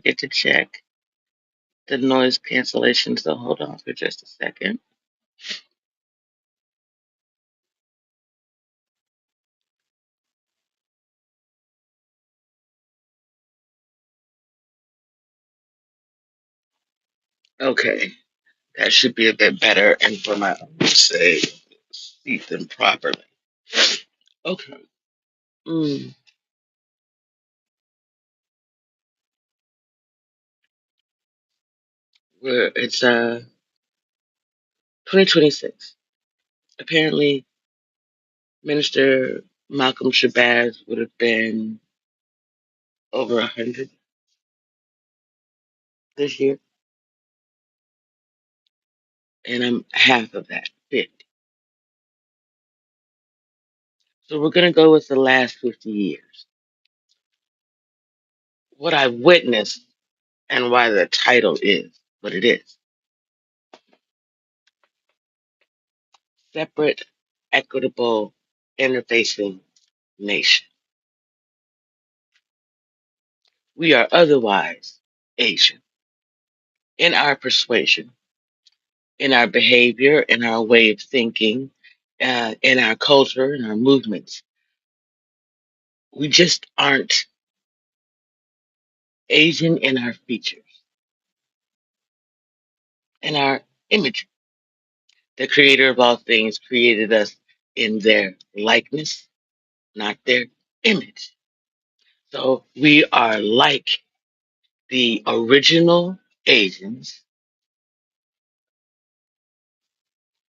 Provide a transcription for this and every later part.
forget to check the noise cancellation, so hold on for just a second. Okay, that should be a bit better, and for my say, see them properly. Okay. Mm. It's 2026. Apparently, Minister Malcolm Shabazz would have been over 100 this year, and I'm half of that, 50. So we're going to go with the last 50 years. What I witnessed and why the title is what it is. Separate, equitable, interfacing nation. We are otherwise Asian in our persuasion, in our behavior, in our way of thinking, in our culture, in our movements. We just aren't Asian in our features, in our image. The creator of all things created us in their likeness, not their image. So we are like the original Asians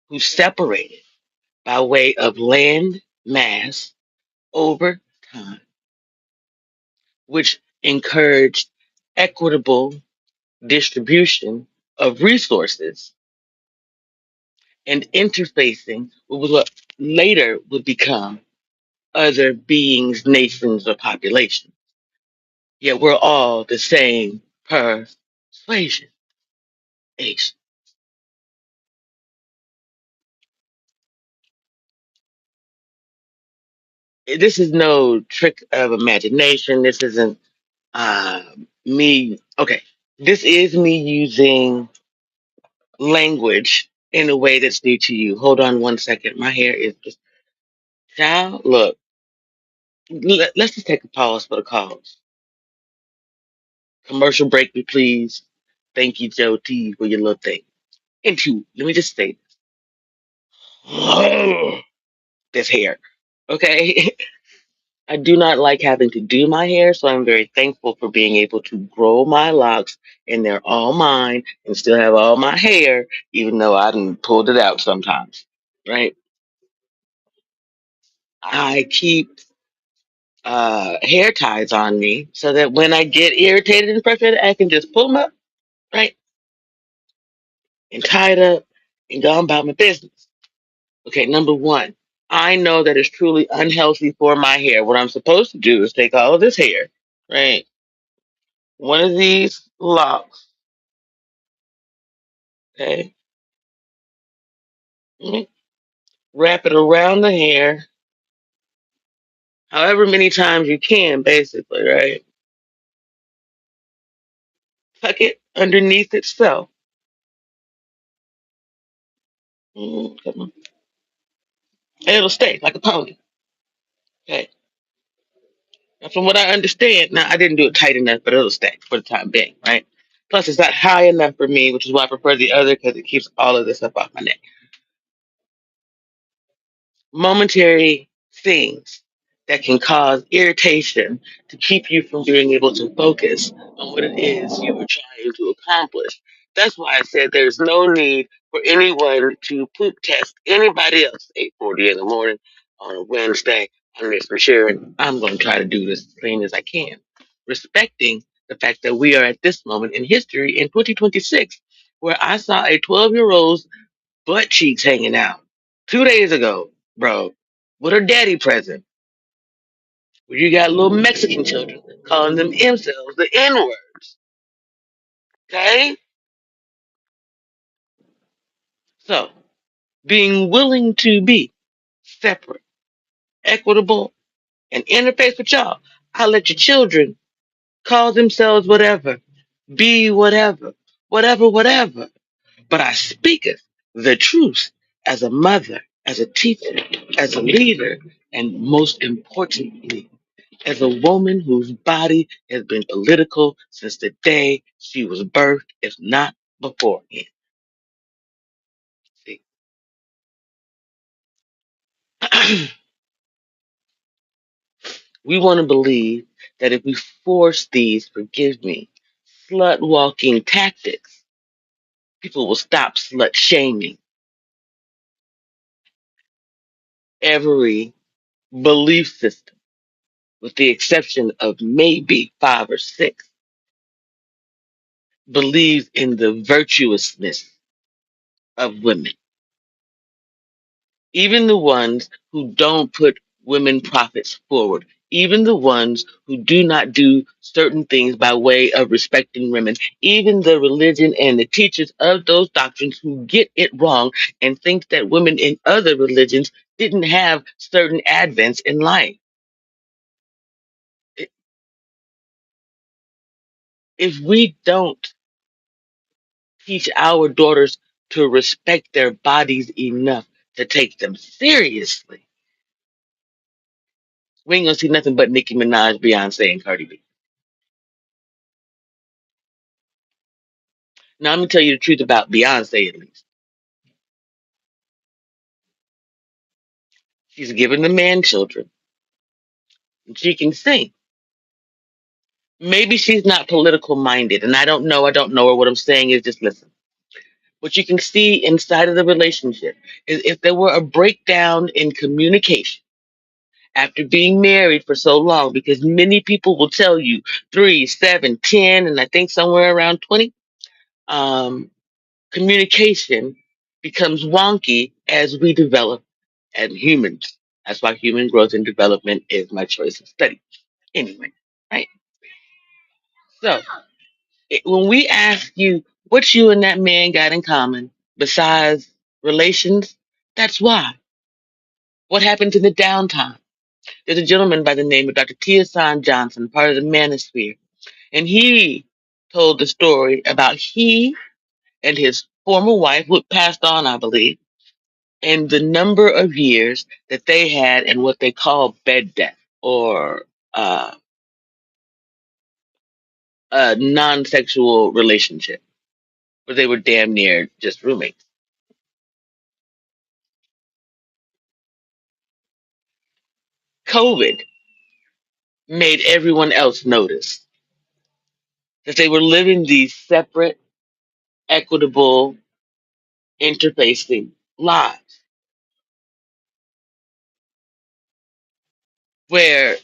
who separated by way of land mass over time, which encouraged equitable distribution of resources and interfacing with what later would become other beings, nations, or populations. Yet we're all the same persuasion. Asian. This is no trick of imagination. This isn't me. Okay, this is me using language in a way that's new to you. Hold on one second. My hair is just child. Look, let's just take a pause for the cause. Commercial break, me please. Thank you, Joe T, for your little thing. And two, let me just say this hair. Okay. I do not like having to do my hair, so I'm very thankful for being able to grow my locks and they're all mine and still have all my hair, even though I done pulled it out sometimes. Right? I keep hair ties on me so that when I get irritated and frustrated, I can just pull them up, right, and tie it up and go on about my business. Okay, number one, I know that it's truly unhealthy for my hair. What I'm supposed to do is take all of this hair, right, one of these locks, okay, mhm, wrap it around the hair, however many times you can, basically, right, tuck it underneath itself. Come on. And it'll stay like a pony. Okay. And from what I understand, now I didn't do it tight enough, but it'll stay for the time being, right? Plus, it's not high enough for me, which is why I prefer the other because it keeps all of this up off my neck. Momentary things that can cause irritation to keep you from being able to focus on what it is you were trying to accomplish. That's why I said there's no need for anyone to poop test anybody else 8:40 in the morning on a Wednesday. I'm Miss Sharon. I'm going to try to do this as clean as I can, respecting the fact that we are at this moment in history in 2026, where I saw a 12-year-old's butt cheeks hanging out 2 days ago, bro, with her daddy present. Where you got little Mexican children calling them themselves the N words. Okay? So, being willing to be separate, equitable, and interface with y'all, I'll let your children call themselves whatever. be whatever, whatever, whatever. But I speaketh the truth as a mother, as a teacher, as a leader, and most importantly, as a woman whose body has been political since the day she was birthed, if not beforehand. See, we want to believe that if we force these, forgive me, slut walking tactics, people will stop slut shaming every belief system, with the exception of maybe five or six, believes in the virtuousness of women. Even the ones who don't put women prophets forward, even the ones who do not do certain things by way of respecting women, even the religion and the teachers of those doctrines who get it wrong and think that women in other religions didn't have certain advents in life. I- If we don't teach our daughters to respect their bodies enough to take them seriously, we ain't gonna see nothing but Nicki Minaj, Beyonce, and Cardi B. Now, I'm gonna tell you the truth about Beyonce. At least she's given the man children, and she can sing. Maybe she's not political minded, and I don't know. I don't know her. What I'm saying is just listen. What you can see inside of the relationship is if there were a breakdown in communication after being married for so long, because many people will tell you 3, 7, 10, and I think somewhere around 20. Um, Communication becomes wonky as we develop as humans. That's why human growth and development is my choice of study. Anyway, right? So when we ask you what you and that man got in common besides relations, that's why. What happened in the downtime? There's a gentleman by the name of Dr. San Johnson, part of the Manosphere, and he told the story about he and his former wife, who passed on, I believe, and the number of years that they had in what they call bed death or uh, a non sexual relationship where they were damn near just roommates. COVID made everyone else notice that they were living these separate, equitable, interfacing lives where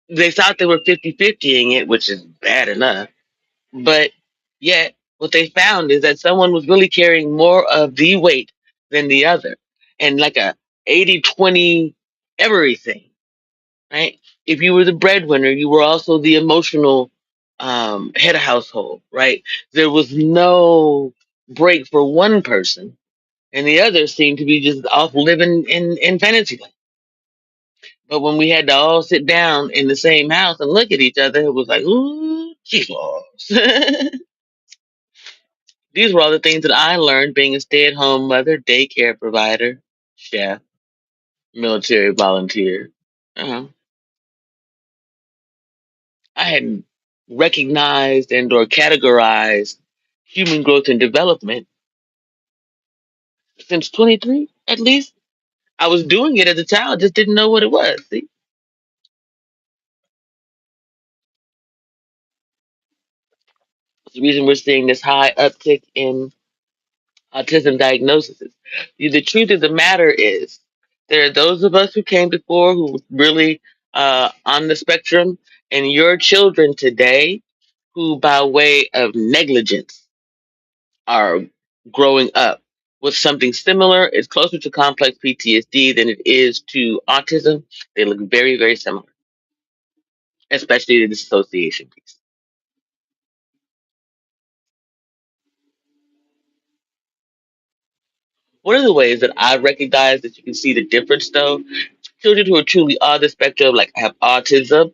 they thought they were 50-50ing it, which is bad enough. But yet, what they found is that someone was really carrying more of the weight than the other. And like a 80-20 everything, right? If you were the breadwinner, you were also the emotional head of household, right? There was no break for one person, and the other seemed to be just off living in fantasy land. But when we had to all sit down in the same house and look at each other, it was like, ooh, Jesus. These were all the things that I learned being a stay at home mother, daycare provider, chef, military volunteer. Uh-huh. I hadn't recognized and or categorized human growth and development since 23, at least. I was doing it as a child, just didn't know what it was. See, that's the reason we're seeing this high uptick in autism diagnoses. The truth of the matter is, there are those of us who came before who really on the spectrum, and your children today who, by way of negligence, are growing up with something similar. It's closer to complex PTSD than it is to autism. They look very, very similar, especially the dissociation piece. One of the ways that I recognize that you can see the difference, though, children who are truly on the spectrum, like have autism,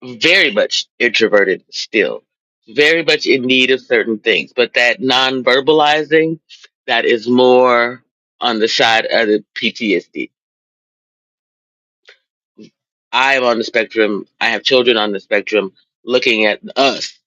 very much introverted still, very much in need of certain things, but that non-verbalizing, that is more on the side of the PTSD. I am on the spectrum. I have children on the spectrum. Looking at us,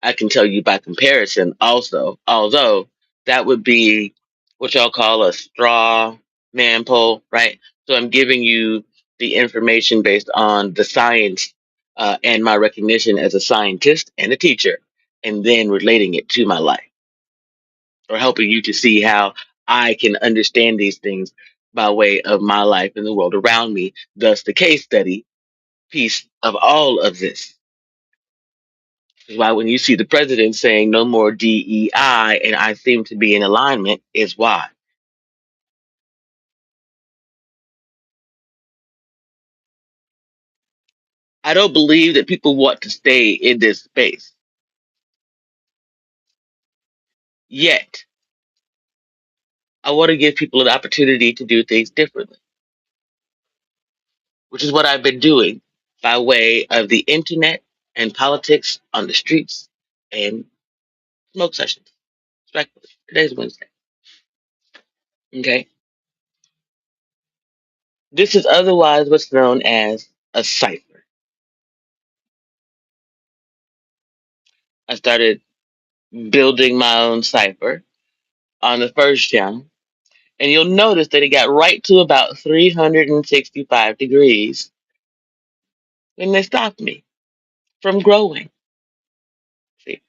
I can tell you by comparison also, although that would be what y'all call a straw man poll, right? So I'm giving you the information based on the science and my recognition as a scientist and a teacher, and then relating it to my life or helping you to see how I can understand these things by way of my life and the world around me. Thus, the case study piece of all of this is why when you see the president saying no more DEI and I seem to be in alignment, is why. I don't believe that people want to stay in this space. Yet, I want to give people an opportunity to do things differently, which is what I've been doing by way of the internet and politics on the streets and smoke sessions. Respectfully. Today's Wednesday. Okay. This is otherwise what's known as a cipher. I started building my own cipher on the first channel. And you'll notice that it got right to about 365 degrees when they stopped me from growing. See,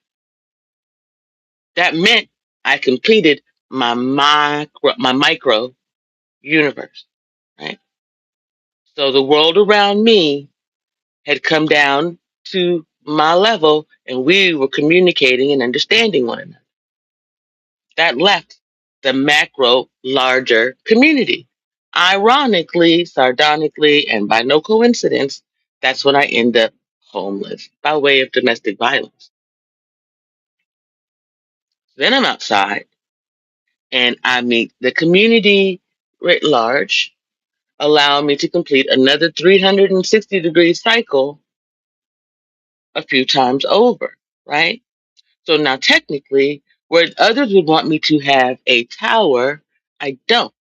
that meant I completed my micro universe, right? So the world around me had come down to my level and we were communicating and understanding one another. That left the macro larger community. Ironically, sardonically, and by no coincidence, that's when I end up homeless by way of domestic violence. Then I'm outside and I meet the community writ large, allow me to complete another 360-degree cycle a few times over, right? So now technically, where others would want me to have a tower, I don't.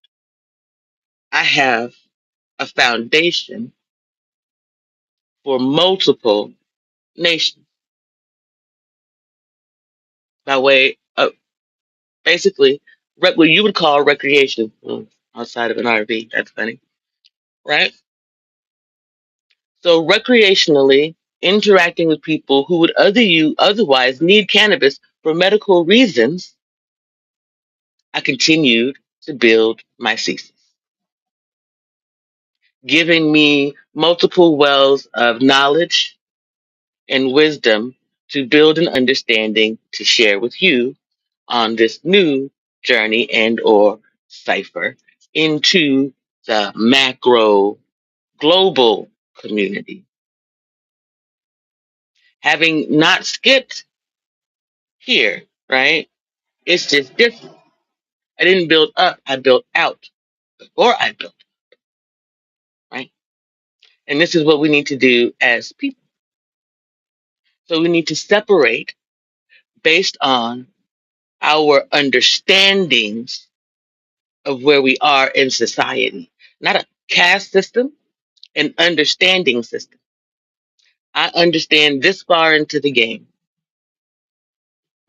I have a foundation for multiple nations by way of basically what you would call recreation outside of an RV. That's funny, right? So recreationally interacting with people who would otherwise need cannabis for medical reasons, I continued to build my thesis, giving me multiple wells of knowledge and wisdom to build an understanding to share with you on this new journey and or cipher into the macro global community. Having not skipped here, right? It's just different. I didn't build up, I built out before I built, right? And this is what we need to do as people. So we need to separate based on our understandings of where we are in society, not a caste system, an understanding system. I understand this far into the game.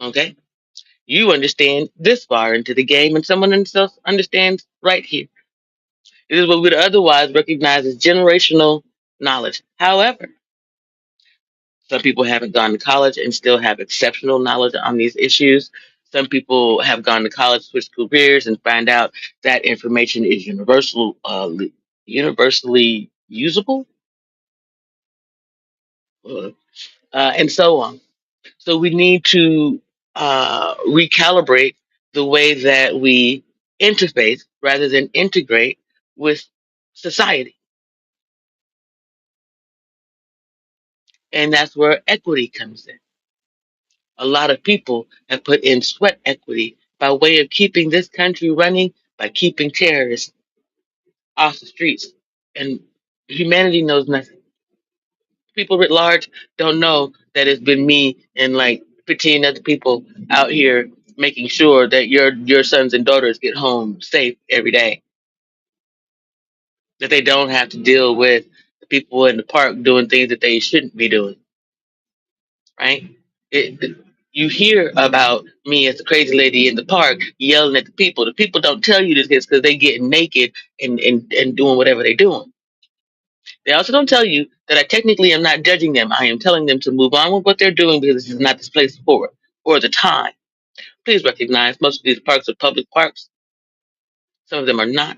Okay. You understand this far into the game, and someone else understands right here. It is what we'd otherwise recognize as generational knowledge. However, some people haven't gone to college and still have exceptional knowledge on these issues. Some people have gone to college, switched careers, and find out that information is universally usable, and so on. So we need to recalibrate the way that we interface rather than integrate with society. And that's where equity comes in. A lot of people have put in sweat equity by way of keeping this country running, by keeping terrorists off the streets. And humanity knows nothing. People writ large don't know that it's been me and like 15 other people out here making sure that your sons and daughters get home safe every day, that they don't have to deal with the people in the park doing things that they shouldn't be doing, right? It, you hear about me as the crazy lady in the park yelling at the people. The people don't tell you this because they get naked and doing whatever they're doing. They also don't tell you that I technically am not judging them. I am telling them to move on with what they're doing because this is not this place for it or the time. Please recognize most of these parks are public parks. Some of them are not.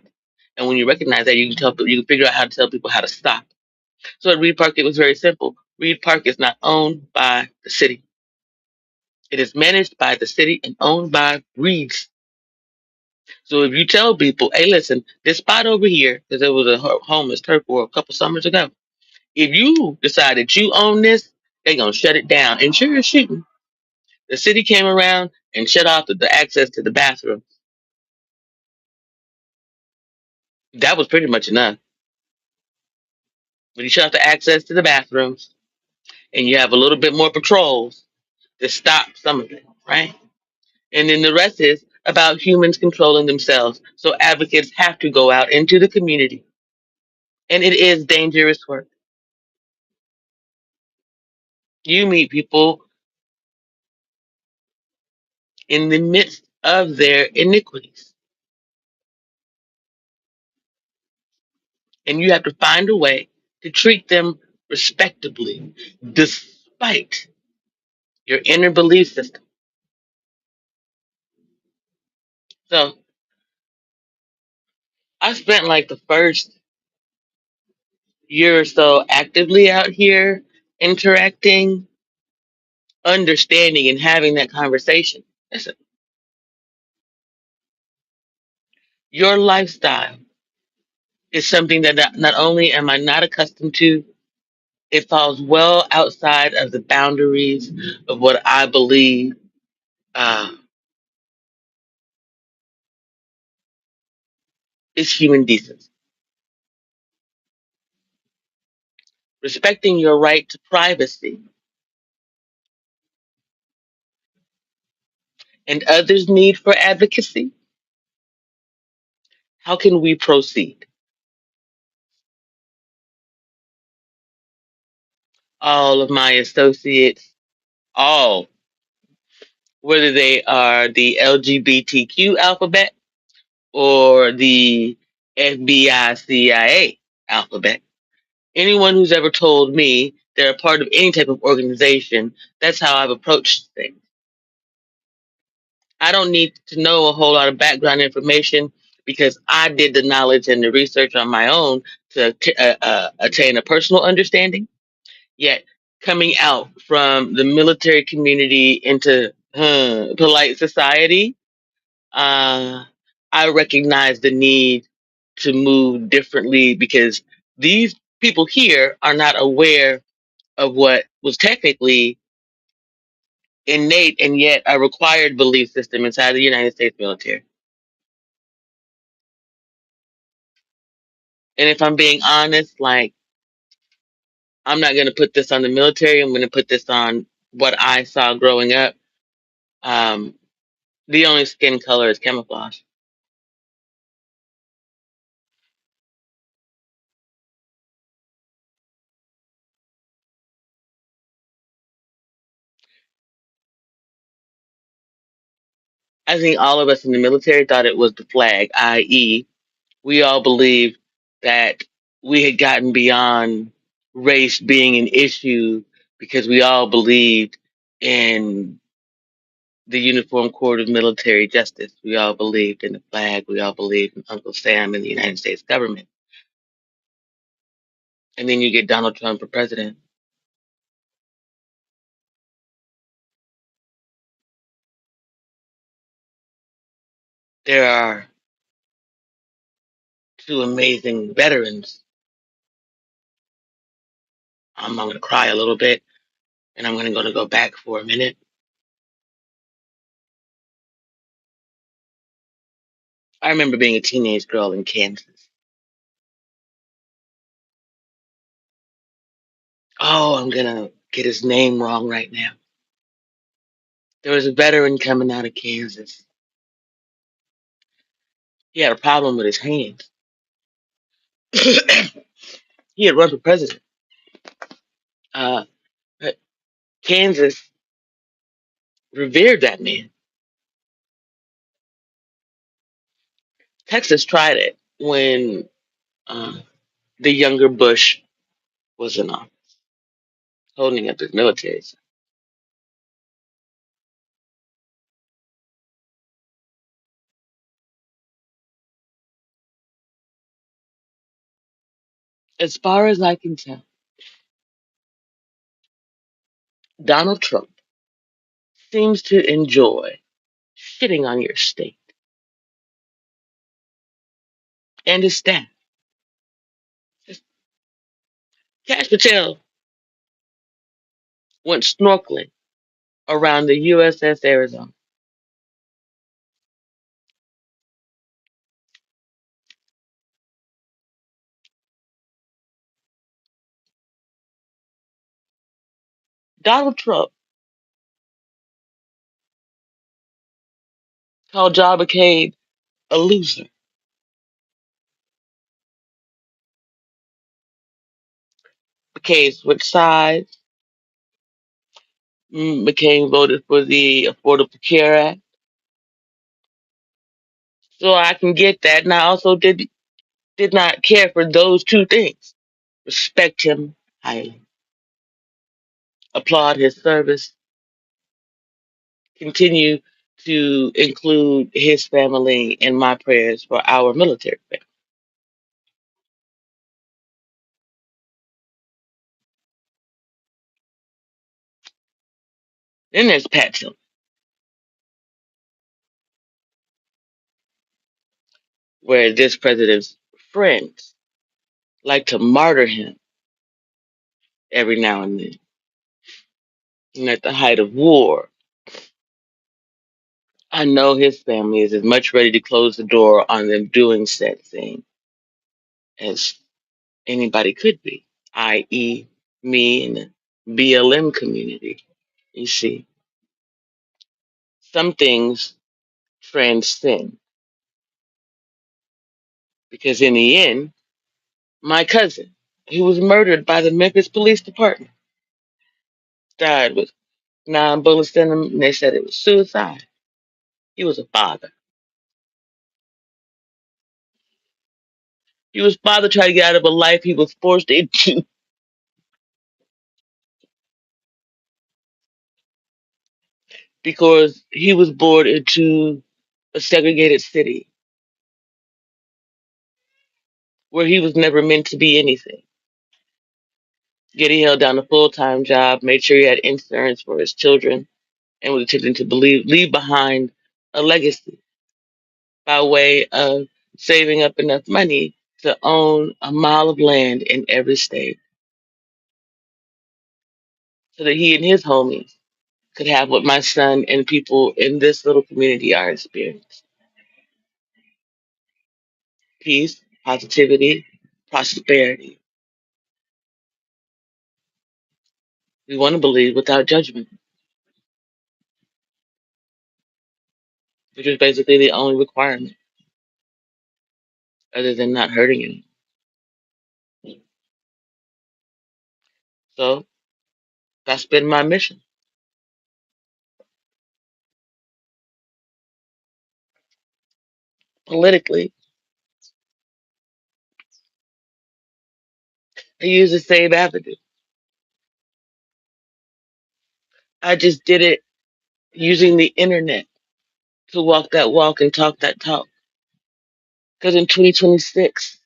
And when you recognize that, you can you can figure out how to tell people how to stop. So at Reed Park, it was very simple. Reed Park is not owned by the city. It is managed by the city and owned by Reeds. So if you tell people, hey, listen, this spot over here, because there was a homeless turf war a couple summers ago, if you decide that you own this, they're going to shut it down. And sure as shooting, the city came around and shut off the access to the bathroom. That was pretty much enough. When you shut off the access to the bathrooms and you have a little bit more patrols to stop some of it, right? And then the rest is about humans controlling themselves. So advocates have to go out into the community. And it is dangerous work. You meet people in the midst of their iniquities. And you have to find a way to treat them respectably, despite your inner belief system. So I spent like the first year or so actively out here interacting, understanding, and having that conversation. Listen, your lifestyle is something that not only am I not accustomed to, it falls well outside of the boundaries of what I believe uh, is human decency. Respecting your right to privacy and others' need for advocacy. How can we proceed? All of my associates, all, whether they are the LGBTQ alphabet or the FBI CIA alphabet, anyone who's ever told me they're a part of any type of organization, that's how I've approached things. I don't need to know a whole lot of background information because I did the knowledge and the research on my own to attain a personal understanding. Yet, coming out from the military community into polite society, uh, I recognize the need to move differently because these people here are not aware of what was technically innate and yet a required belief system inside the United States military. And if I'm being honest, like, I'm not going to put this on the military. I'm going to put this on what I saw growing up. Um, the only skin color is camouflage. I think all of us in the military thought it was the flag, i.e., we all believed that we had gotten beyond race being an issue because we all believed in the Uniform Court of Military Justice. We all believed in the flag. We all believed in Uncle Sam and the United States government. And then you get Donald Trump for president. There are two amazing veterans. I'm going to cry a little bit and I'm going to go back for a minute. I remember being a teenage girl in Kansas. Oh, I'm going to get his name wrong right now. There was a veteran coming out of Kansas. He had a problem with his hands. He had run for president. Uh, but Kansas revered that man. Texas tried it when uh, the younger Bush was in office, holding up his military. As far as I can tell, Donald Trump seems to enjoy shitting on your state and his staff. Cash Patel went snorkeling around the USS Arizona. Donald Trump called John McCain a loser. McCain switched sides. McCain voted for the Affordable Care Act. So I can get that. And I also did not care for those two things. Respect him highly. Applaud his service. Continue to include his family in my prayers for our military family. Then there's Pat Tillman, where this president's friends like to martyr him every now and then. And at the height of war, I know his family is as much ready to close the door on them doing said thing as anybody could be, i.e., me and the BLM community. You see, some things transcend because in the end, my cousin, who was murdered by the Memphis Police Department, died with 9 bullets in him, and they said it was suicide. He was a father. He was father trying to get out of a life he was forced into because he was born into a segregated city where he was never meant to be anything. Yet he held down a full time job, made sure he had insurance for his children, and was attempting to leave behind a legacy by way of saving up enough money to own a mile of land in every state so that he and his homies could have what my son and people in this little community are experiencing: peace, positivity, prosperity. We want to believe without judgment, which is basically the only requirement other than not hurting anyone. So that's been my mission. Politically, I use the same avenue. I just did it using the internet to walk that walk and talk that talk. Because in 2026,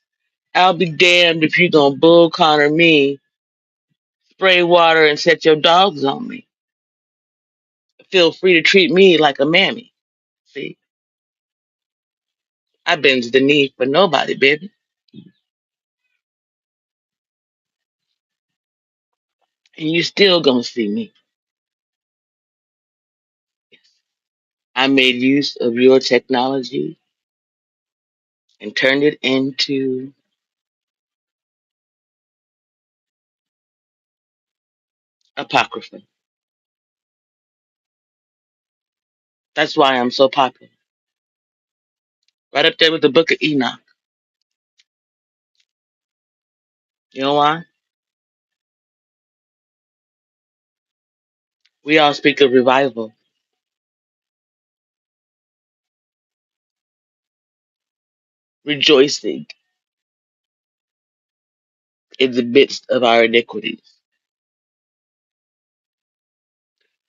I'll be damned if you're going to bull Connor me, spray water, and set your dogs on me. Feel free to treat me like a mammy. See, I bends the knee for nobody, baby. And you still going to see me. I made use of your technology and turned it into apocrypha. That's why I'm so popular. Right up there with the book of Enoch. You know why? We all speak of revival, rejoicing in the midst of our iniquities,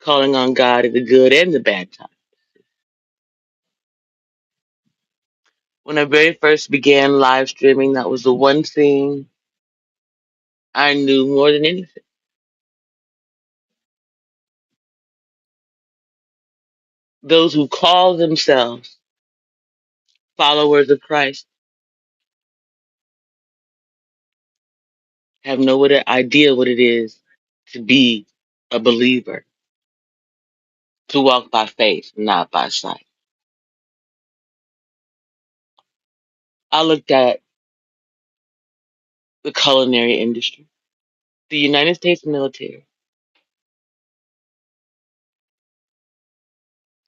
calling on God in the good and the bad times. When I very first began live streaming, that was the one thing I knew more than anything. Those who call themselves followers of Christ have no idea what it is to be a believer, to walk by faith, not by sight. I looked at the culinary industry, the United States military,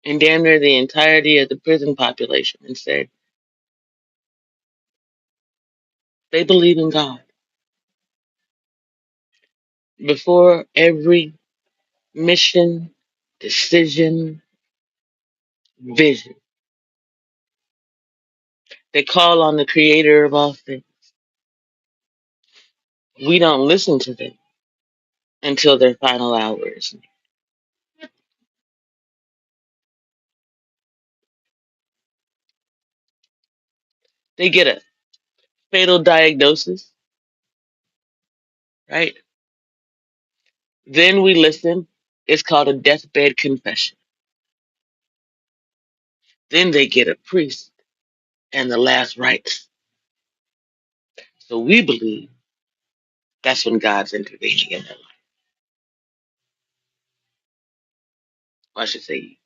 and damn near the entirety of the prison population and said, they believe in God. Before every mission, decision, vision, they call on the creator of all things. We don't listen to them until their final hours. They get a fatal diagnosis, right? Then we listen. It's called a deathbed confession. Then they get a priest and the last rites. So we believe that's when God's intervening in their life. Or I should say,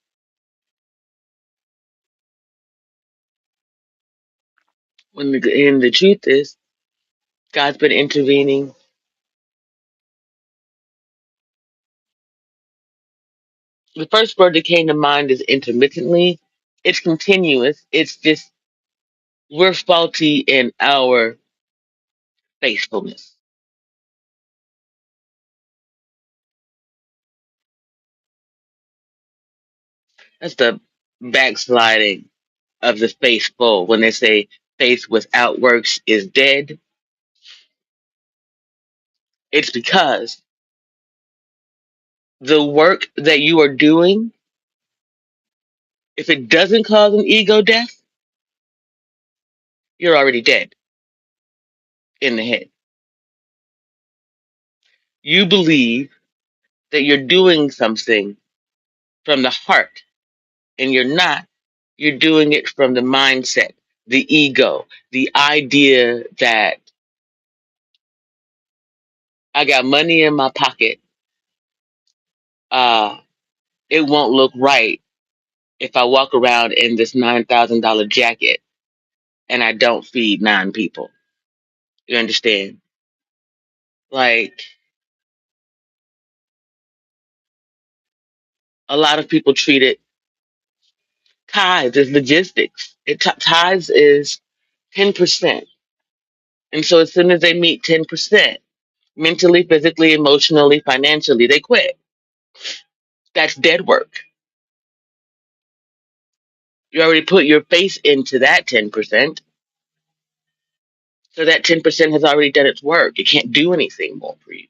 and the truth is, God's been intervening. The first word that came to mind is intermittently. It's continuous. It's just we're faulty in our faithfulness. That's the backsliding of the faithful. When they say faith without works is dead, it's because the work that you are doing, if it doesn't cause an ego death, you're already dead in the head. You believe that you're doing something from the heart, and you're not. You're doing it from the mindset, the ego, the idea that I got money in my pocket. Uh, it won't look right if I walk around in this $9,000 jacket and I don't feed 9 people. You understand? Like, a lot of people treat it, tithes is logistics. Tithes is 10%. And so as soon as they meet 10%, mentally, physically, emotionally, financially, they quit. That's dead work. You already put your face into that 10%. So that 10% has already done its work. It can't do anything more for you.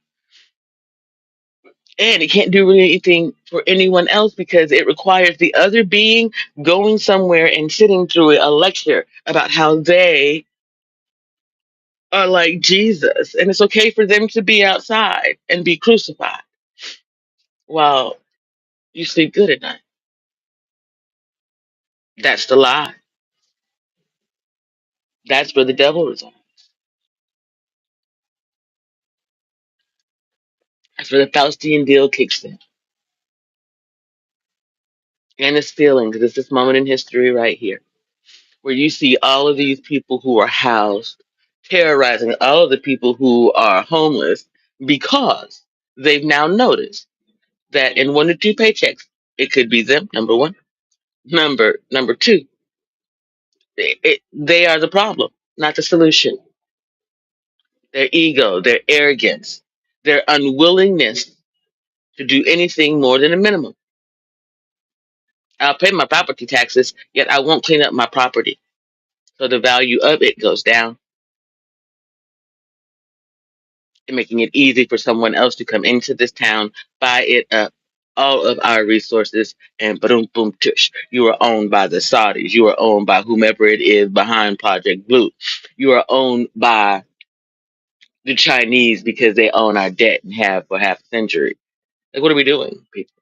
And it can't do really anything for anyone else because it requires the other being going somewhere and sitting through a lecture about how they are like Jesus. And it's okay for them to be outside and be crucified while you sleep good at night. That's the lie. That's where the devil is on. That's where the Faustian deal kicks in. And it's feeling, because it's this moment in history right here, where you see all of these people who are housed, terrorizing all of the people who are homeless because they've now noticed that in 1 to 2 paychecks, it could be them, number one. Number two, they are the problem, not the solution. Their ego, their arrogance, their unwillingness to do anything more than a minimum. I'll pay my property taxes, yet I won't clean up my property. So the value of it goes down, and making it easy for someone else to come into this town, buy it up, all of our resources, and boom, boom, tush. You are owned by the Saudis. You are owned by whomever it is behind Project Blue. You are owned by the Chinese because they own our debt and have for half a century. Like, what are we doing, people?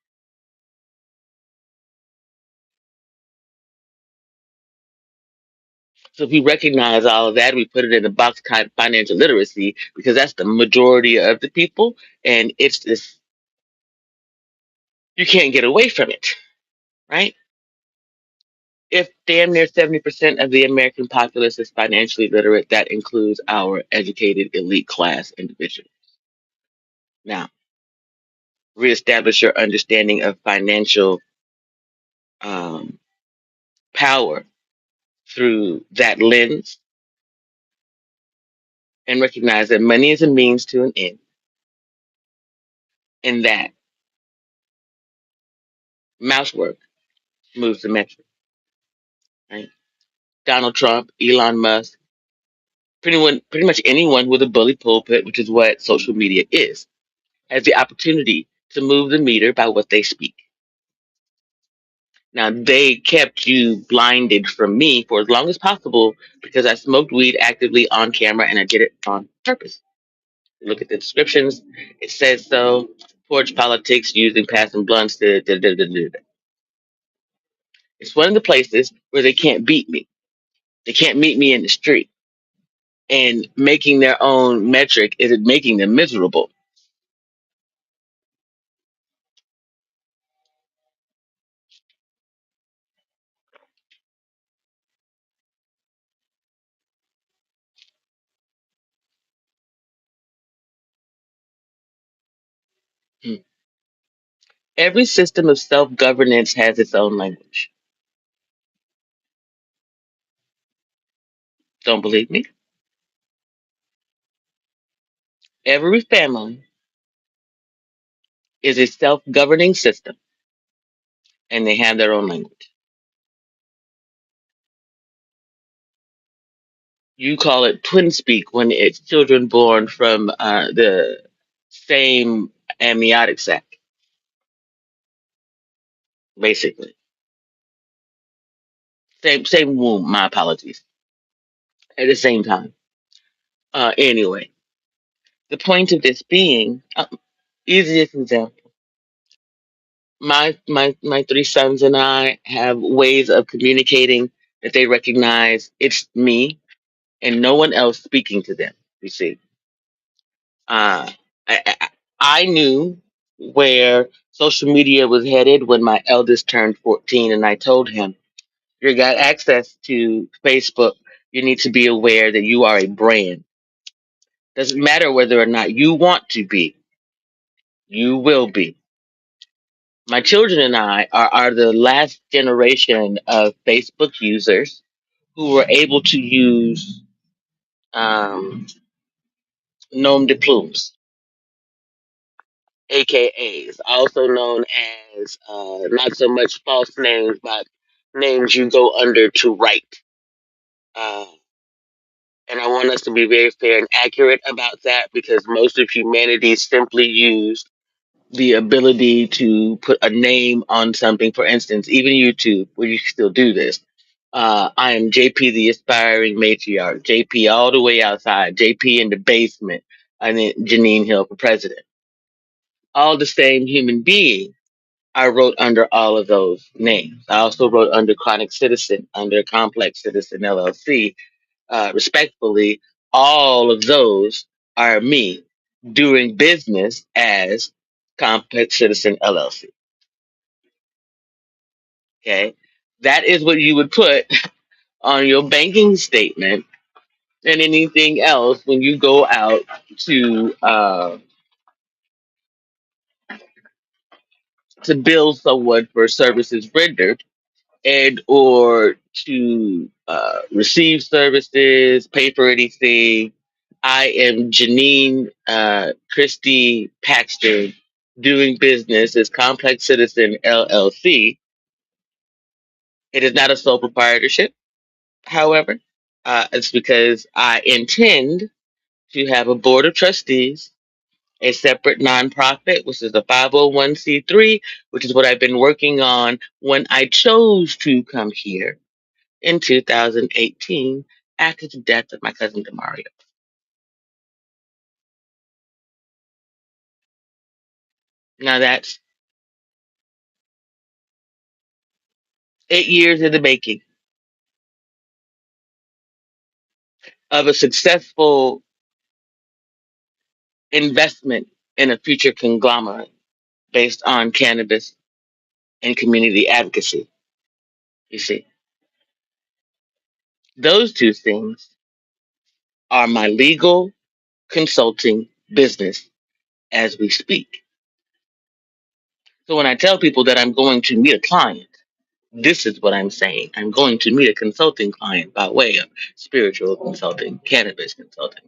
So if we recognize all of that, we put it in the box kind of financial literacy because that's the majority of the people, and it's this you can't get away from it, right? If damn near 70% of the American populace is financially literate, that includes our educated elite class individuals. Now, reestablish your understanding of financial um, power through that lens and recognize that money is a means to an end and that mouse work moves the metric, right? Donald Trump, Elon Musk, pretty much anyone with a bully pulpit, which is what social media is, has the opportunity to move the meter by what they speak. Now, they kept you blinded from me for as long as possible because I smoked weed actively on camera and I did it on purpose. Look at the descriptions. It says so. Porch politics using passing blunts. It's one of the places where they can't beat me. They can't meet me in the street. And making their own metric is it making them miserable. Hmm. Every system of self governance has its own language. Don't believe me? Every family is a self governing system and they have their own language. You call it twin speak when it's children born from the same amniotic sac, basically. Same womb. My apologies. At the same time. Anyway, the point of this being, easiest example. My three sons and I have ways of communicating that they recognize it's me and no one else speaking to them. You see, uh, I knew where social media was headed when my eldest turned 14, and I told him, "You got access to Facebook. You need to be aware that you are a brand. Doesn't matter whether or not you want to be, you will be." My children and I are the last generation of Facebook users who were able to use nom de plumes, AKAs, also known as not so much false names, but names you go under to write. Uh, and I want us to be very fair and accurate about that because most of humanity simply used the ability to put a name on something. For instance, even YouTube, where you can still do this. I am JP, the aspiring matriarch. JP all the way outside. JP in the basement. And then Janine Hill for president. All the same human being. I wrote under all of those names. I also wrote under Chronic Citizen, under Complex Citizen LLC. Respectfully, all of those are me doing business as Complex Citizen LLC. Okay. That is what you would put on your banking statement and anything else when you go out to bill someone for services rendered. and or to receive services, pay for anything. I am Janine Christie Paxton, doing business as Complex Citizen LLC. It is not a sole proprietorship, however. It's because I intend to have a board of trustees, a separate nonprofit, which is a 501c3, which is what I've been working on when I chose to come here in 2018 after the death of my cousin Demario. Now that's 8 years in the making of a successful investment in a future conglomerate based on cannabis and community advocacy. You see, those two things are my legal consulting business as we speak. So when I tell people that I'm going to meet a client, this is what I'm saying. I'm going to meet a consulting client by way of spiritual consulting, cannabis consulting,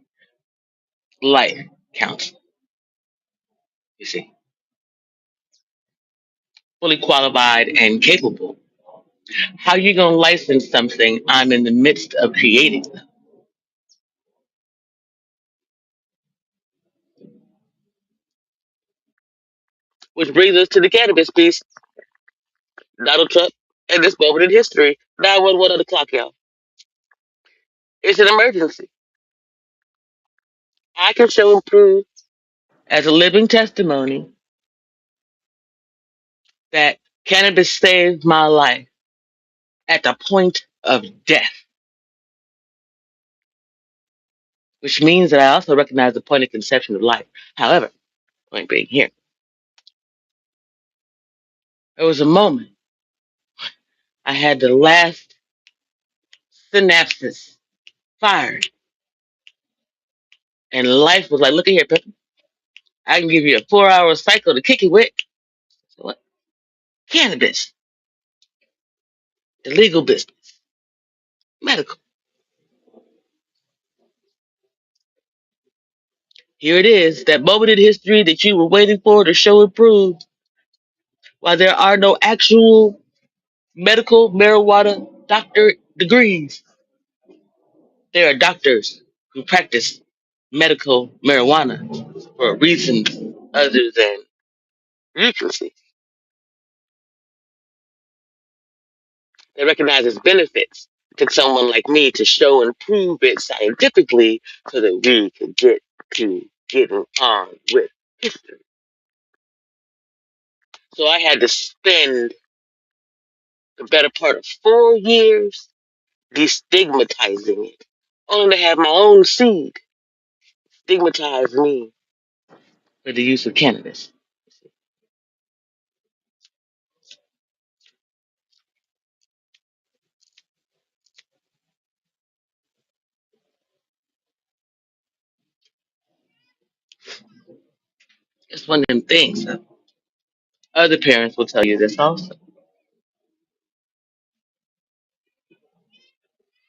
life counseling. You see, fully qualified and capable. How you gonna license something I'm in the midst of creating? Which brings us to the cannabis piece. Donald Trump and this moment in history. 911 on the clock, y'all. It's an emergency. I can show and prove as a living testimony that cannabis saved my life at the point of death, which means that I also recognize the point of conception of life. However, point being here, there was a moment I had the last synapses fired, and life was like, look at here, Pepper. I can give you a 4 hour cycle to kick it with. So what? Cannabis, the legal business, medical. Here it is, that moment in history that you were waiting for to show and prove. While there are no actual medical marijuana doctor degrees, there are doctors who practice medical marijuana for reasons other than recency. They recognize its benefits. It took someone like me to show and prove it scientifically so that we could get to getting on with history. So I had to spend the better part of 4 years destigmatizing it, only to have my own seed stigmatize me for the use of cannabis. It's one of them things. Other parents will tell you this also.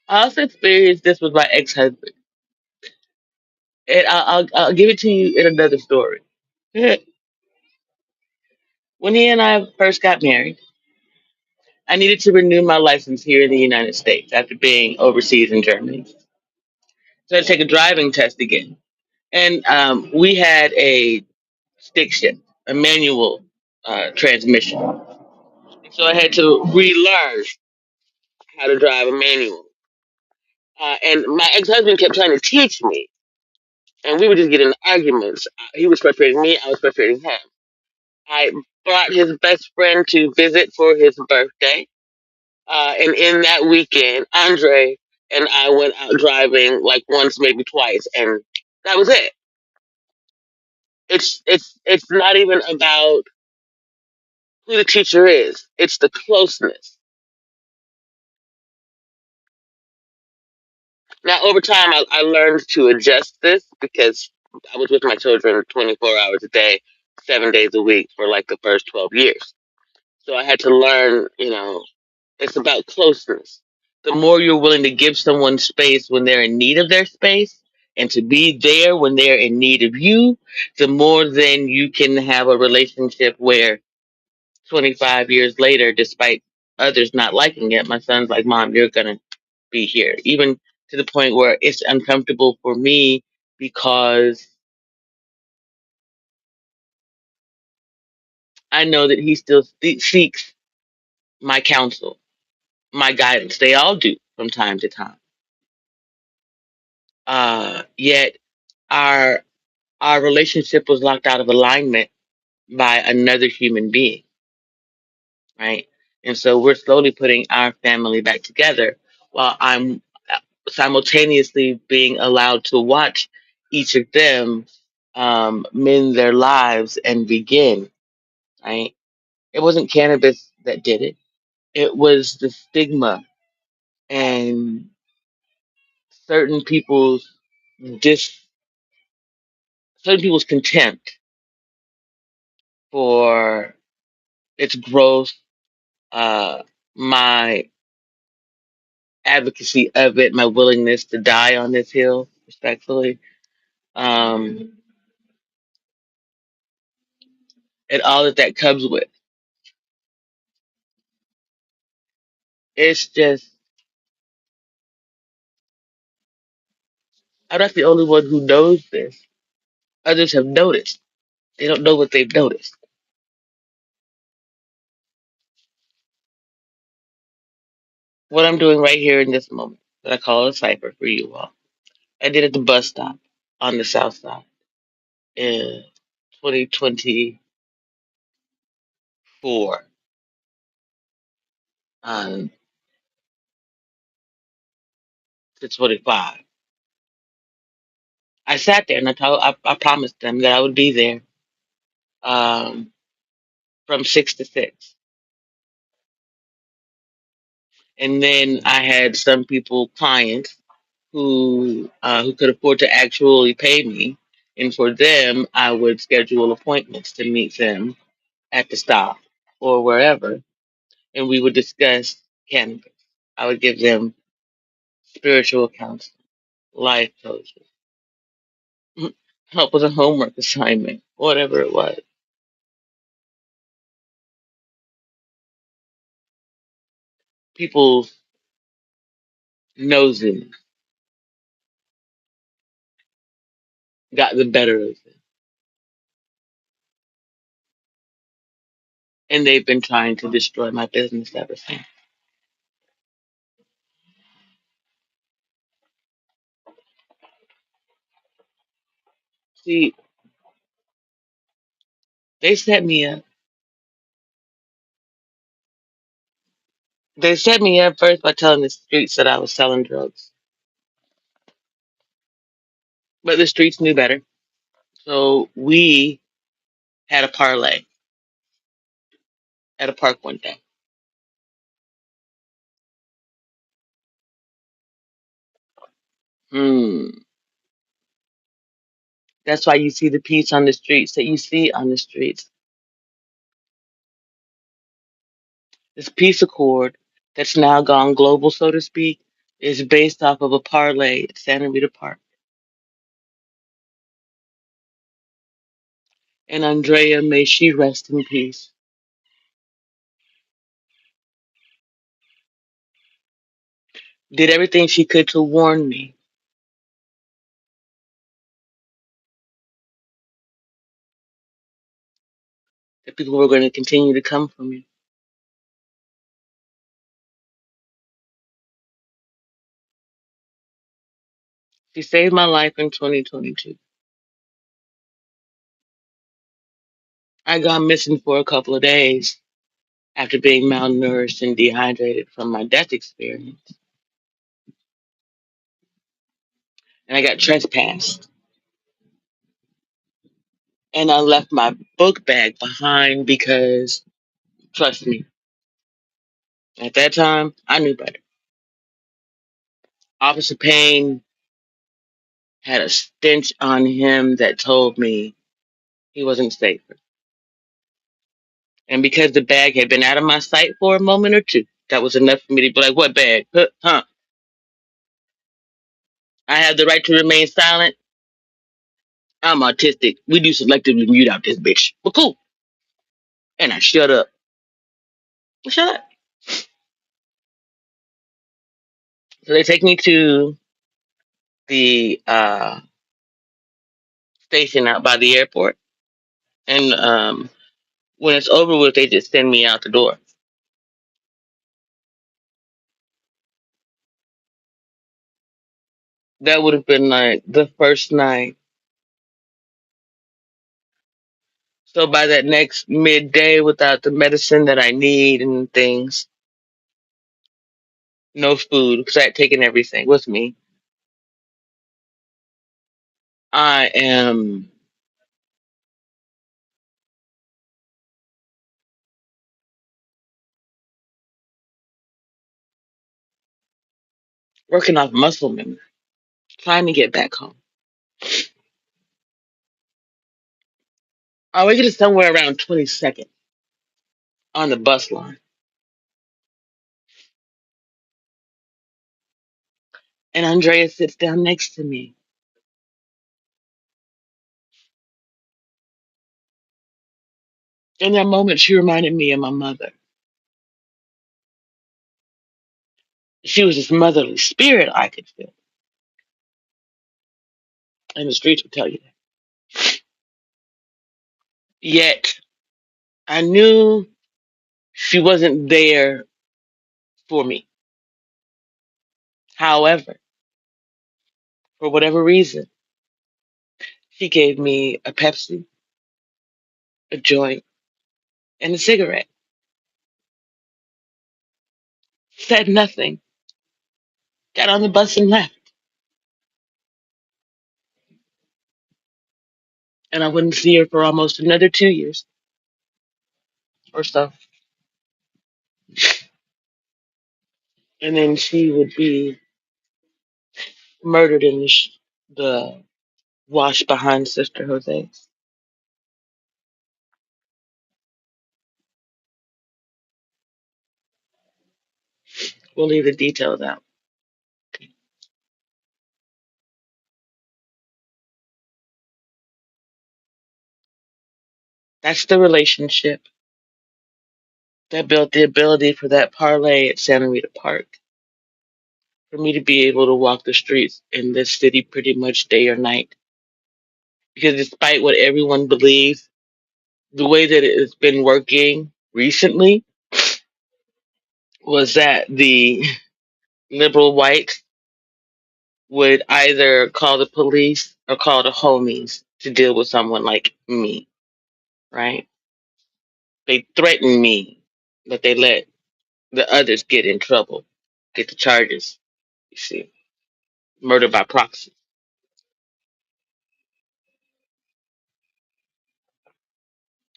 I also experienced this with my ex-husband, and I'll give it to you in another story. When he and I first got married, I needed to renew my license here in the United States after being overseas in Germany. So I had to take a driving test again. And we had a stick shift, a manual transmission. So I had to relearn how to drive a manual. And my ex husband kept trying to teach me, and we were just getting in arguments. He was frustrating me, I was frustrating him. I brought his best friend to visit for his birthday. And in that weekend, Andre and I went out driving like once, maybe twice, and that was it. It's not even about who the teacher is. It's the closeness. Now, over time, I learned to adjust this because I was with my children 24 hours a day, 7 days a week for like the first 12 years. So I had to learn, It's about closeness. The more you're willing to give someone space when they're in need of their space and to be there when they're in need of you, the more then you can have a relationship where 25 years later, despite others not liking it, my son's like, Mom, you're going to be here. Even to the point where it's uncomfortable for me because I know that he still seeks my counsel, my guidance. They all do from time to time. Yet our our relationship was locked out of alignment by another human being, right? And so we're slowly putting our family back together while I'm simultaneously being allowed to watch each of them mend their lives and begin, right? It wasn't cannabis that did it. It was the stigma and certain people's dis certain people's contempt for its growth, uh, my advocacy of it, my willingness to die on this hill, respectfully, um, and all that that comes with. It's just, I'm not the only one who knows this. Others have noticed. They don't know what they've noticed. What I'm doing right here in this moment, that I call a cipher for you all, I did at the bus stop on the south side in 2024 um, to 25. I sat there and I promised them that I would be there um, from 6 to 6. And then I had some people, clients, who could afford to actually pay me, and for them, I would schedule appointments to meet them at the stop or wherever, and we would discuss cannabis. I would give them spiritual counseling, life coaching, help with a homework assignment, whatever it was. People's noses got the better of them, and they've been trying to destroy my business ever since. See, they set me up. They set me up first by telling the streets that I was selling drugs, but the streets knew better. So we had a parlay at a park one day. Hmm. That's why you see the peace on the streets that you see on the streets. This peace accord that's now gone global, so to speak, is based off of a parlay at Santa Rita Park. And Andrea, may she rest in peace, did everything she could to warn me that people were going to continue to come for me. She saved my life in 2022. I got missing for a couple of days after being malnourished and dehydrated from my death experience. And I got trespassed. And I left my book bag behind because, trust me, at that time, I knew better. Officer Payne had a stench on him that told me he wasn't safe. And because the bag had been out of my sight for a moment or two, That was enough for me to be like, what bag? Huh? Huh? I have the right to remain silent. I'm autistic. We do selectively mute out this bitch. But cool. And I shut up. Shut up. So they take me to the station out by the airport. And when it's over with, they just send me out the door. That would have been like the first night. So by that next midday, without the medicine that I need and things, no food, because I had taken everything with me. I am working off muscle memory, trying to get back home. I wake up somewhere around 22nd on the bus line. And Andrea sits down next to me. In that moment, she reminded me of my mother. She was this motherly spirit I could feel. And the streets would tell you that. Yet, I knew she wasn't there for me. However, for whatever reason, she gave me a Pepsi, a joint, and a cigarette. Said nothing. Got on the bus and left. And I wouldn't see her for almost another 2 years or so. And then she would be murdered in the wash behind Sister Jose's. We'll leave the details out. That's the relationship that built the ability for that parlay at Santa Rita Park for me to be able to walk the streets in this city pretty much day or night. Because despite what everyone believes, the way that it has been working recently was that the liberal whites would either call the police or call the homies to deal with someone like me, right? They threaten me, but they let the others get in trouble, get the charges, you see. Murder by proxy.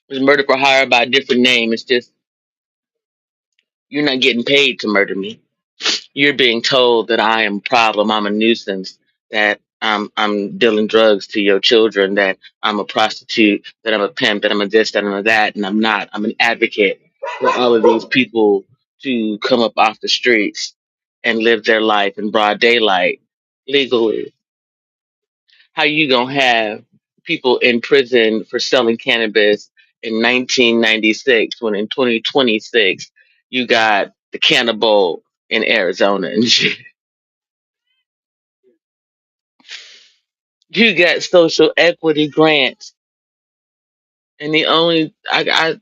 It's murder for hire by a different name. It's just you're not getting paid to murder me. You're being told that I am a problem, I'm a nuisance, that I'm dealing drugs to your children, that I'm a prostitute, that I'm a pimp, that I'm a this, that I'm a that, and I'm not. I'm an advocate for all of these people to come up off the streets and live their life in broad daylight legally. How you gonna have people in prison for selling cannabis in 1996 when in 2026 you got the cannibal in Arizona and shit. You got social equity grants, and the only I got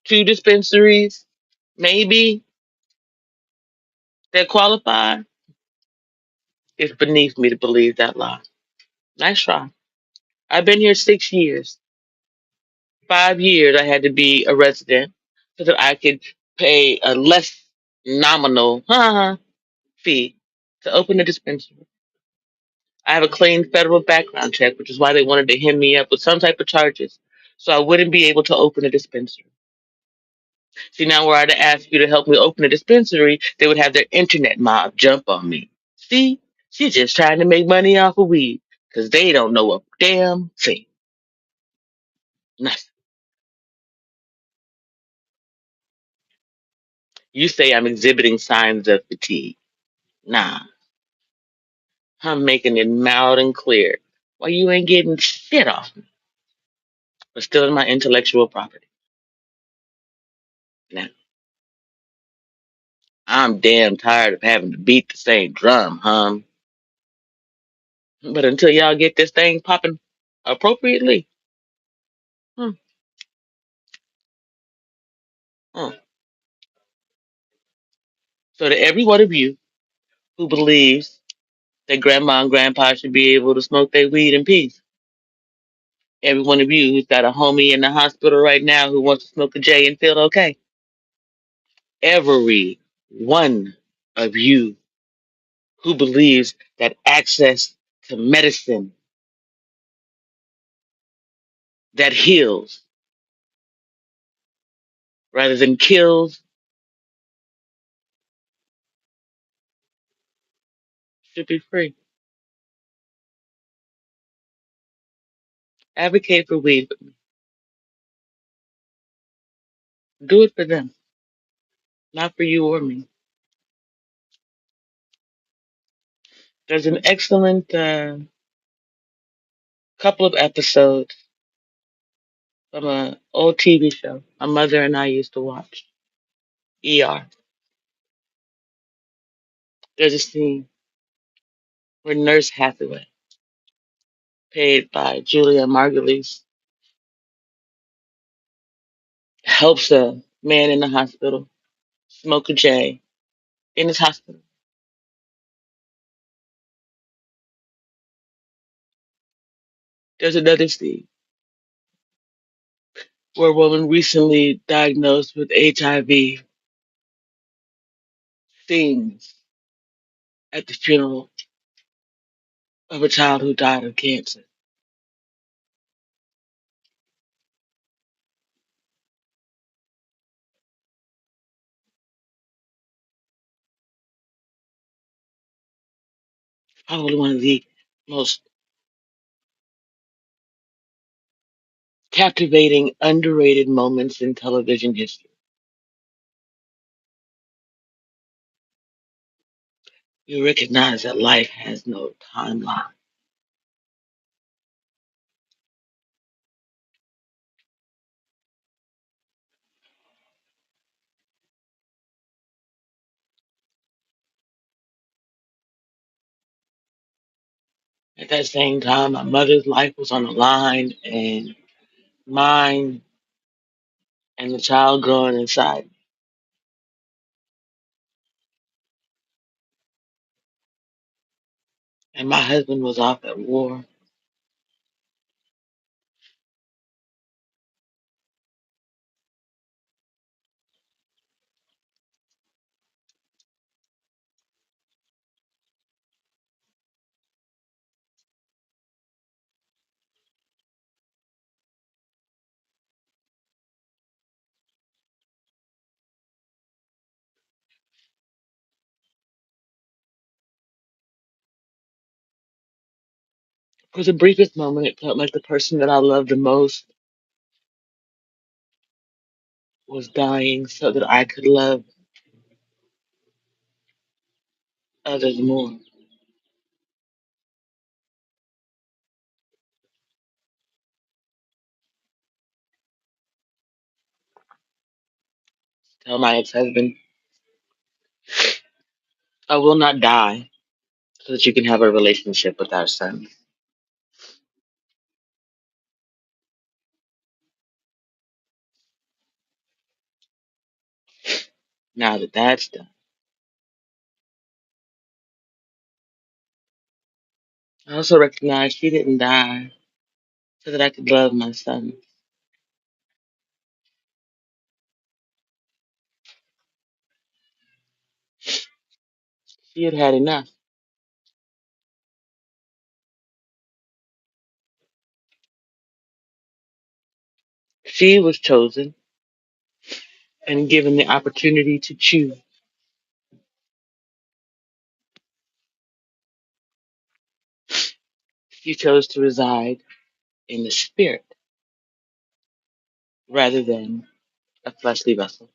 two dispensaries maybe that qualify. It's beneath me to believe that lie. Nice try. I've been here 6 years. 5 years I had to be a resident so that I could pay a less nominal fee to open a dispensary. I have a clean federal background check, which is why they wanted to hem me up with some type of charges, so I wouldn't be able to open a dispensary. See, now were I to ask you to help me open a dispensary, they would have their internet mob jump on me. See, she's just trying to make money off of weed because they don't know a damn thing. Nothing. You say I'm exhibiting signs of fatigue. Nah, I'm making it loud and clear. Why you ain't getting shit off me, but still in my intellectual property. Now, I'm damn tired of having to beat the same drum, But until y'all get this thing popping appropriately, hmm, hmm. So to every one of you who believes that grandma and grandpa should be able to smoke their weed in peace, every one of you who's got a homie in the hospital right now who wants to smoke a J and feel okay, every one of you who believes that access to medicine that heals rather than kills should be free. Advocate for weed, but do it for them, not for you or me. There's an excellent couple of episodes from an old TV show my mother and I used to watch, ER. There's a scene where Nurse Hathaway, paid by Julia Margulies, helps a man in the hospital smoke a J in his hospital. There's another scene where a woman recently diagnosed with HIV sings at the funeral of a child who died of cancer. Probably one of the most captivating, underrated moments in television history. You recognize that life has no timeline. At that same time, my mother's life was on the line, and mine and the child growing inside. And my husband was off at war. For the briefest moment, it felt like the person that I loved the most was dying so that I could love others more. Tell my ex-husband, I will not die so that you can have a relationship with our son. Now that that's done, I also recognize she didn't die so that I could love my son. She had had enough. She was chosen and given the opportunity to choose. She chose to reside in the spirit rather than a fleshly vessel.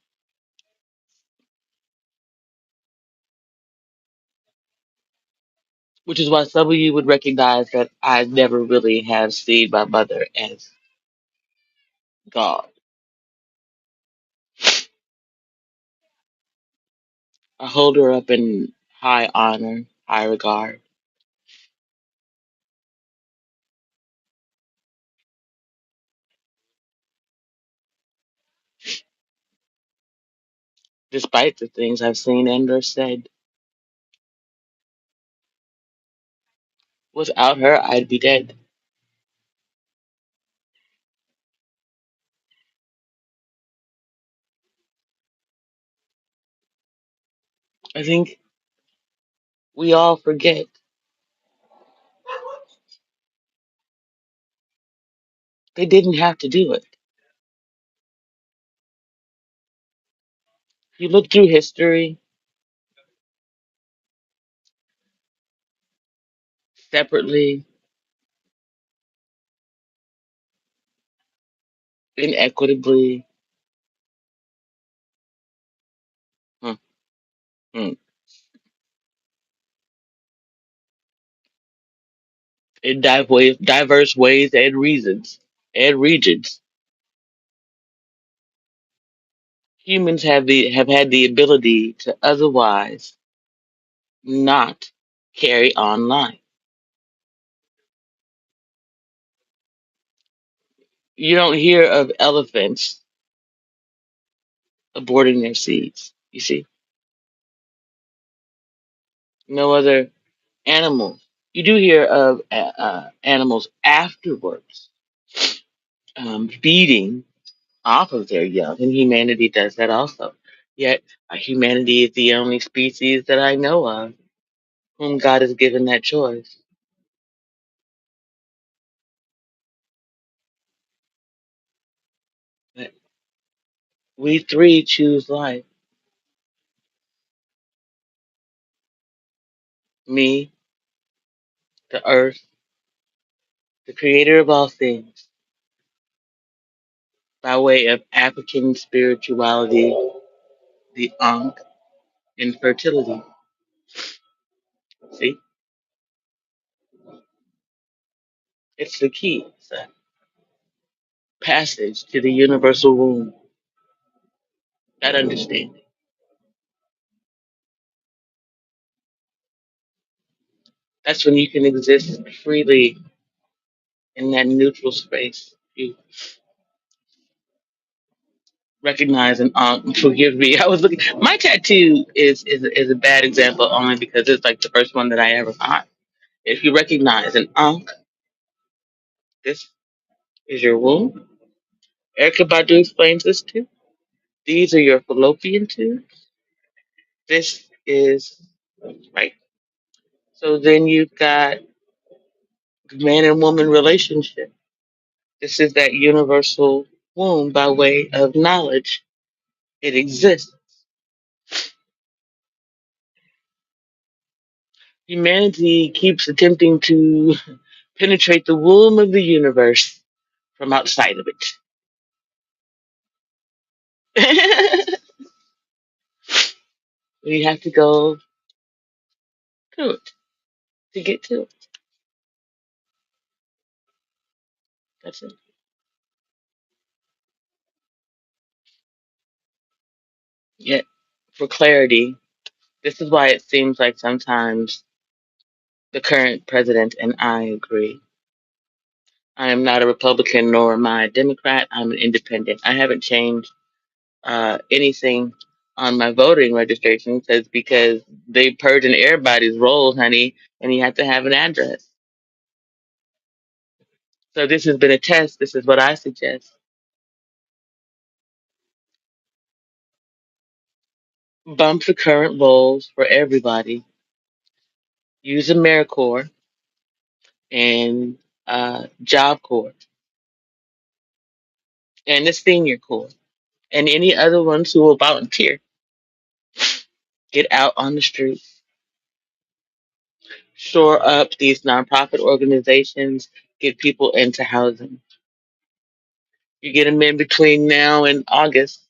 Which is why some of you would recognize that I never really have seen my mother as God. I hold her up in high honor, high regard, despite the things I've seen and or said. Without her, I'd be dead. I think we all forget they didn't have to do it. You look through history separately, inequitably. Hmm, hmm, in diverse ways and reasons and regions. Humans have had the ability to otherwise not carry on life. You don't hear of elephants aborting their seeds. You see, no other animal. You do hear of animals afterwards feeding off of their young, and humanity does that also. Yet, humanity is the only species that I know of whom God has given that choice. But we three choose life. Me, the earth, the creator of all things, by way of African spirituality, the Ankh, and fertility. See, it's the key. It's a passage to the universal womb. That understanding. That's when you can exist freely in that neutral space. You recognize an Ankh. Forgive me. I was looking. My tattoo is a bad example only because it's like the first one that I ever got. If you recognize an Ankh, this is your womb. Erica Badu explains this too. These are your fallopian tubes. This is right. So then you've got the man and woman relationship. This is that universal womb by way of knowledge. It exists. Humanity keeps attempting to penetrate the womb of the universe from outside of it. We have to go through it to get to it. That's it. Yet, for clarity, this is why it seems like sometimes the current president and I agree. I am not a Republican nor am I a Democrat. I'm an independent. I haven't changed anything on my voting registration says because they purging everybody's rolls, honey, and you have to have an address. So this has been a test. This is what I suggest. Bump the current rolls for everybody. Use AmeriCorps and Job Corps and the Senior Corps and any other ones who will volunteer. Get out on the streets. Shore up these nonprofit organizations. Get people into housing. You get them in between now and August.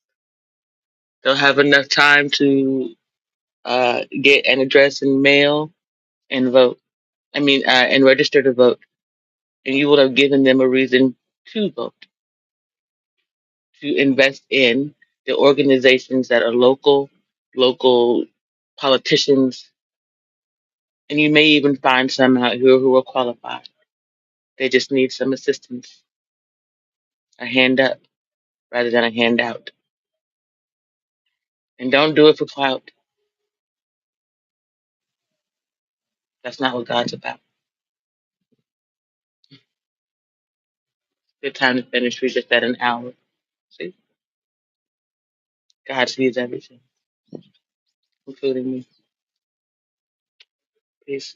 They'll have enough time to get an address and mail and vote. And register to vote. And you will have given them a reason to vote, to invest in the organizations that are local politicians, and you may even find some out here who are qualified. They just need some assistance, a hand up rather than a handout. And don't do it for clout. That's not what God's about. Good time to finish. We just at an hour. See, God sees everything, including me. Peace.